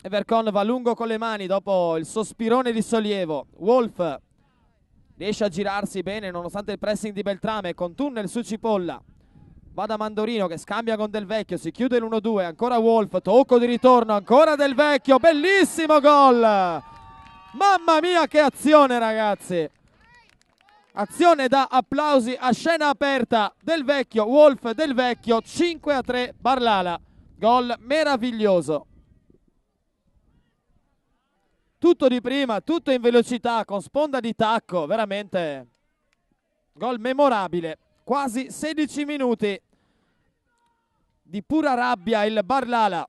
Evercon va lungo con le mani dopo il sospirone di sollievo. Wolf riesce a girarsi bene nonostante il pressing di Beltrame, con tunnel su Cipolla. Va da Mandorino che scambia con Del Vecchio, si chiude l'1-2, ancora Wolf, tocco di ritorno, ancora Del Vecchio, bellissimo gol! Mamma mia che azione, ragazzi! Azione da applausi a scena aperta. Del Vecchio, Wolf, Del Vecchio, 5-3 Barlala. Gol meraviglioso. Tutto di prima, tutto in velocità, con sponda di tacco, veramente gol memorabile. Quasi 16 minuti di pura rabbia il Barlala.